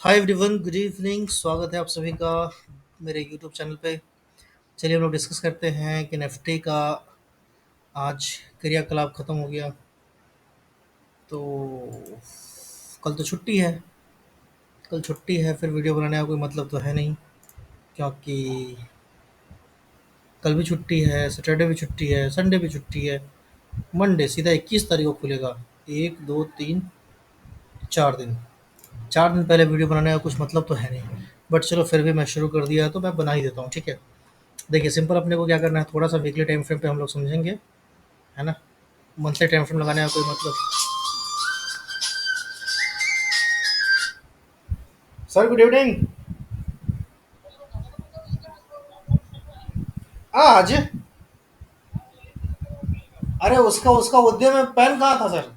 Hi everyone, good evening. स्वागत है आप सभी का मेरे यूट्यूब चैनल पे। चलिए हम लोग डिस्कस करते हैं कि निफ्टी का आज क्रियाकलाप ख़त्म हो गया। तो कल तो छुट्टी है। कल छुट्टी है, फिर वीडियो बनाने का कोई मतलब तो है नहीं, क्योंकि कल भी छुट्टी है, सैटरडे भी छुट्टी है, संडे भी छुट्टी है। मंडे सीधा 21 तारीख को खुलेगा। एक दो तीन 4 दिन, 4 दिन पहले वीडियो बनाने का कुछ मतलब तो है नहीं। बट चलो, फिर भी मैं शुरू कर दिया तो मैं बना ही देता हूँ, ठीक है। देखिए, सिंपल अपने को क्या करना है, थोड़ा सा वीकली टाइम फ्रेम पे हम लोग समझेंगे, है ना। मंथली टाइम फ्रेम लगाने का कोई मतलब। Sir, good evening. आज अरे उसका उसका उद्यम में पेन कहाँ था सर।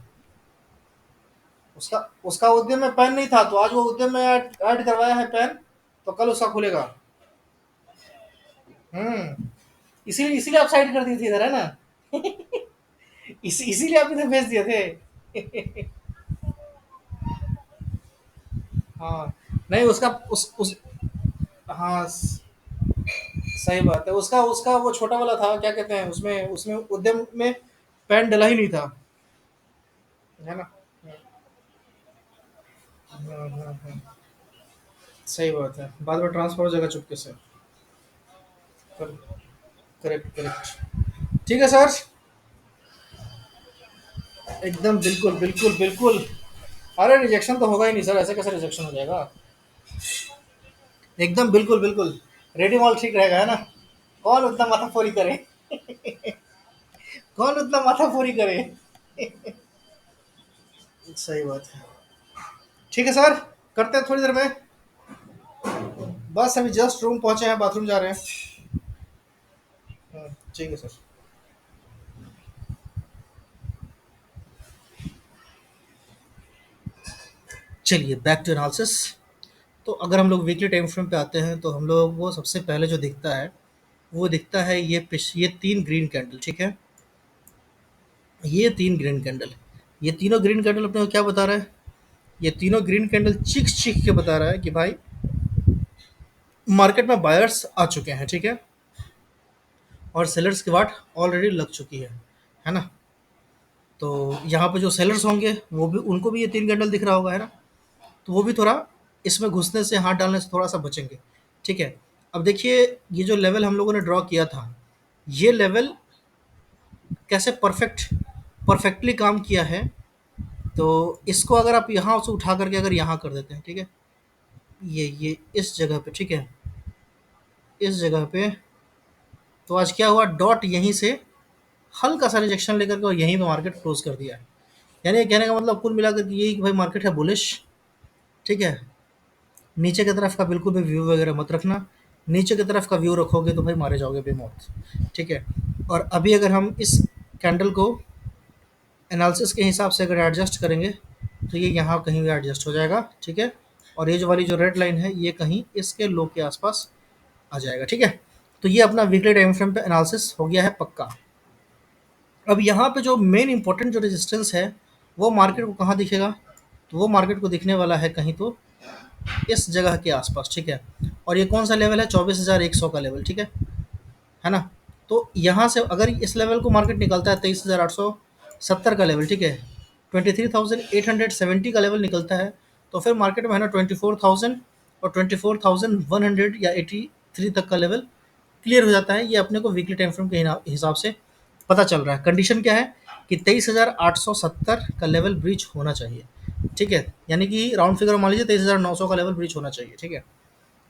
उसका उसका उद्यम में पेन नहीं था, तो आज वो उद्यम में ऐड करवाया है पेन। तो कल उसका खुलेगा। इसीलिए इसीलिए आप साइड कर दी थी इधर, है ना। इसीलिए आप इधर भेज दिए थे। हाँ। नहीं, उसका उस हाँ, सही बात है। उसका उसका वो छोटा वाला था, क्या कहते हैं, उसमें उसमें उद्यम में पेन डला ही नहीं था, है ना। सही बात है, बाद में ट्रांसफर हो जाएगा चुपके से। Correct correct. ठीक है सर। एकदम बिल्कुल बिल्कुल बिल्कुल। अरे रिजेक्शन तो होगा ही नहीं सर, ऐसे कैसे रिजेक्शन हो जाएगा। एकदम बिल्कुल बिल्कुल। रेडी मॉल ठीक रहेगा, है ना। कौन उतना माथाफोरी करे। कौन उतना माथाफोरी करे। सही बात है। ठीक है सर, करते हैं थोड़ी देर में। बस अभी जस्ट रूम पहुंचे हैं, बाथरूम जा रहे हैं। ठीक है सर। चलिए, बैक टू एनालिसिस। तो अगर हम लोग वीकली टाइम फ्रेम पे आते हैं, तो हम लोग को सबसे पहले जो दिखता है, वो दिखता है ये 3 ग्रीन कैंडल, ठीक है। ये 3 ग्रीन कैंडल, ये तीनों ग्रीन कैंडल अपने को क्या बता रहा है। ये तीनों ग्रीन कैंडल चीख चीख के बता रहा है कि भाई, मार्केट में बायर्स आ चुके हैं, ठीक है। और सेलर्स की वाट ऑलरेडी लग चुकी है ना। तो यहाँ पे जो सेलर्स होंगे, वो भी, उनको भी ये 3 कैंडल दिख रहा होगा, है ना। तो वो भी थोड़ा इसमें घुसने से, हाथ डालने से थोड़ा सा बचेंगे, ठीक है। अब देखिए, ये जो लेवल हम लोगों ने ड्रॉ किया था, ये लेवल कैसे परफेक्टली काम किया है। तो इसको अगर आप यहाँ से उठा करके अगर यहाँ कर देते हैं, ठीक है, ये इस जगह पे, ठीक है, इस जगह पे। तो आज क्या हुआ, डॉट यहीं से हल्का सा रिजेक्शन लेकर के और यहीं पे मार्केट क्लोज कर दिया है। यानी ये कहने का मतलब कुल मिलाकर के यही कि भाई, मार्केट है बुलिश, ठीक है। नीचे की तरफ का बिल्कुल भी व्यू वगैरह मत रखना। नीचे की तरफ का व्यू रखोगे तो भाई मारे जाओगे बेमौत, ठीक है। और अभी अगर हम इस कैंडल को एनालिसिस के हिसाब से अगर एडजस्ट करेंगे, तो ये यहाँ कहीं भी एडजस्ट हो जाएगा, ठीक है। और ये जो वाली जो रेड लाइन है, ये कहीं इसके लो के आसपास आ जाएगा, ठीक है। तो ये अपना वीकली टाइम फ्रेम पे एनालिसिस हो गया है पक्का। अब यहाँ पे जो मेन इंपॉर्टेंट जो रेजिस्टेंस है, वो मार्केट को कहाँ दिखेगा। तो वो मार्केट को दिखने वाला है कहीं तो इस जगह के आसपास, ठीक है। और ये कौन सा लेवल है, 24,100 का लेवल, ठीक है ना। तो यहाँ से अगर इस लेवल को मार्केट निकलता है, 23,870 का लेवल, ठीक है, 23,870 का लेवल निकलता है, तो फिर मार्केट में है ना 24,000 और 24,100 या 83 तक का लेवल क्लियर हो जाता है। ये अपने को वीकली टाइम फ्रेम के हिसाब से पता चल रहा है। कंडीशन क्या है कि 23,870 का लेवल ब्रीच होना चाहिए, ठीक है। यानी कि राउंड फिगर मान लीजिए 23,900 का लेवल ब्रीच होना चाहिए, ठीक है।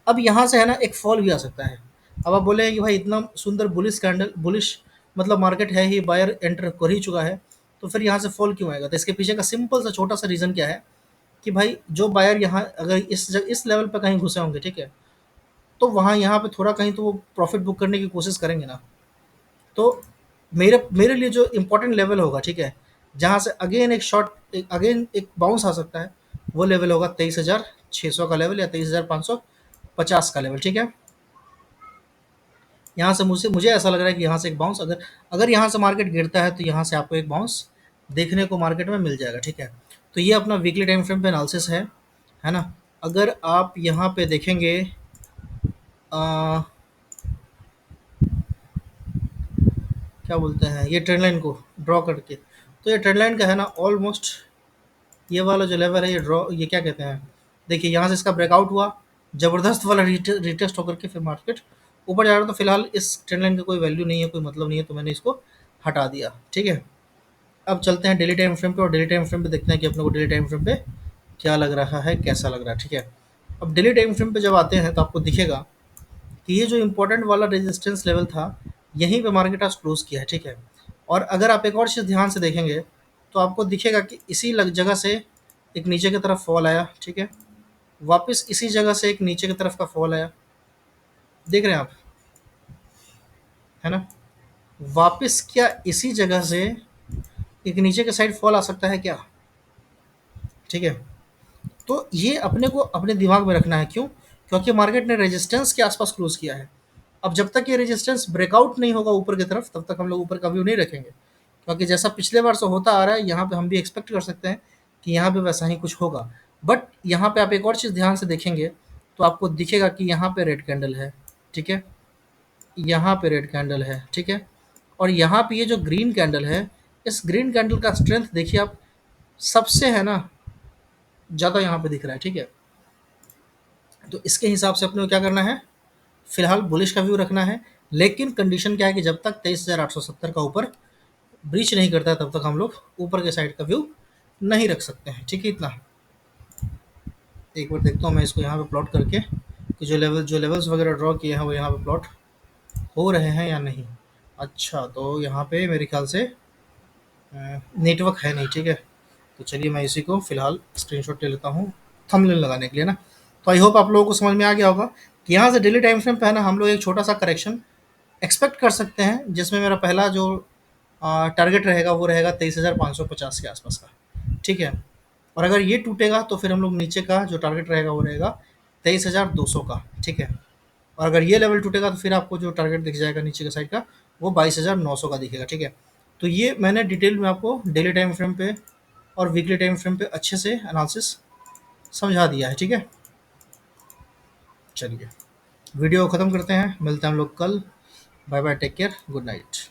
अब यहाँ से है ना एक फॉल भी आ सकता है। अब आप बोले कि भाई, इतना सुंदर बुलिश कैंडल, बुलिश मतलब मार्केट है ही, बायर एंटर कर ही चुका है, तो फिर यहाँ से फॉल क्यों आएगा। तो इसके पीछे का सिंपल सा छोटा सा रीज़न क्या है कि भाई, जो बायर यहाँ अगर इस लेवल पर कहीं घुसे होंगे, ठीक है, तो वहाँ यहाँ पे थोड़ा कहीं तो वो प्रॉफिट बुक करने की कोशिश करेंगे ना। तो मेरे मेरे लिए जो इम्पोर्टेंट लेवल होगा, ठीक है, जहाँ से अगेन एक शॉर्ट, अगेन एक बाउंस आ सकता है, वो लेवल होगा 23,600 का लेवल या 23,550 का लेवल, ठीक है। यहाँ से मुझे मुझे ऐसा लग रहा है कि यहाँ से एक बाउंस, अगर अगर यहाँ से मार्केट गिरता है, तो यहाँ से आपको एक बाउंस देखने को मार्केट में मिल जाएगा, ठीक है। तो ये अपना वीकली टाइम फ्रेम पे एनालिसिस है ना। अगर आप यहाँ पे देखेंगे अ, क्या बोलते हैं ये ट्रेंड लाइन को ड्रॉ करके, तो ये ट्रेंड लाइन का है ना ऑलमोस्ट ये वाला जो लेवल है ये ड्रॉ ये क्या कहते हैं, देखिए यहाँ से इसका ब्रेकआउट हुआ, ज़बरदस्त वाला रिटेस्ट होकर के फिर मार्केट ऊपर जा रहा है, तो फिलहाल इस ट्रेंड लाइन का कोई वैल्यू नहीं है, कोई मतलब नहीं है, तो मैंने इसको हटा दिया। ठीक है, अब चलते हैं डेली टाइम फ्रेम पे और डेली टाइम फ्रेम पे देखते हैं कि अपने को डेली टाइम फ्रेम पे क्या लग रहा है, कैसा लग रहा है। ठीक है, अब डेली टाइम फ्रेम पे जब आते हैं तो आपको दिखेगा कि ये जो इम्पोर्टेंट वाला रेजिस्टेंस लेवल था, यहीं पे मार्केट आज क्लोज किया है। ठीक है, और अगर आप एक और चीज़ ध्यान से देखेंगे तो आपको दिखेगा कि इसी लग जगह से एक नीचे की तरफ फॉल आया। ठीक है, वापस इसी जगह से एक नीचे की तरफ का फॉल आया, देख रहे हैं आप, है ना, वापस क्या इसी जगह से एक नीचे के साइड फॉल आ सकता है क्या? ठीक है, तो ये अपने को अपने दिमाग में रखना है, क्यों? क्योंकि मार्केट ने रेजिस्टेंस के आसपास क्लोज किया है। अब जब तक ये रेजिस्टेंस ब्रेकआउट नहीं होगा ऊपर की तरफ, तब तक हम लोग ऊपर का व्यू नहीं रखेंगे, क्योंकि जैसा पिछले बार से होता आ रहा है, यहाँ पे हम भी एक्सपेक्ट कर सकते हैं कि यहाँ पे वैसा ही कुछ होगा। बट यहाँ पे आप एक और चीज़ ध्यान से देखेंगे तो आपको दिखेगा कि यहाँ पे रेड कैंडल है। ठीक है, यहाँ पे रेड कैंडल है। ठीक है, और यहाँ पे ये जो ग्रीन कैंडल है, इस ग्रीन कैंडल का स्ट्रेंथ देखिए आप, सबसे है ना ज़्यादा यहाँ पे दिख रहा है। ठीक है, तो इसके हिसाब से अपने को क्या करना है, फिलहाल बुलिश का व्यू रखना है, लेकिन कंडीशन क्या है कि जब तक 23,870 का ऊपर ब्रीच नहीं करता है, तब तक हम लोग ऊपर के साइड का व्यू नहीं रख सकते हैं। ठीक है, इतना एक बार देखता हूँ मैं इसको यहाँ पे प्लॉट करके कि जो लेवल्स वगैरह ड्रॉ किए हैं वो यहाँ पे प्लॉट हो रहे हैं या नहीं। अच्छा, तो यहाँ पे मेरे ख्याल से नेटवर्क है नहीं। ठीक है, तो चलिए मैं इसी को फिलहाल स्क्रीनशॉट ले लेता हूँ थंबनेल लगाने के लिए ना। तो आई होप आप लोगों को समझ में आ गया होगा कि यहाँ से डेली टाइम फ्रेम पे है ना हम लोग एक छोटा सा करेक्शन एक्सपेक्ट कर सकते हैं, जिसमें मेरा पहला जो टारगेट रहेगा वो रहेगा 23,550 के आसपास का। ठीक है, और अगर ये टूटेगा तो फिर हम लोग नीचे का जो टारगेट रहेगा वो रहेगा 23,200 का। ठीक है, और अगर ये लेवल टूटेगा तो फिर आपको जो टारगेट दिख जाएगा नीचे के साइड का वो 22,900 का दिखेगा। ठीक है, तो ये मैंने डिटेल में आपको डेली टाइम फ्रेम पे और वीकली टाइम फ्रेम पे अच्छे से एनालिसिस समझा दिया है। ठीक है, चलिए वीडियो ख़त्म करते हैं, मिलते हैं हम लोग कल। Bye bye, take care, good night.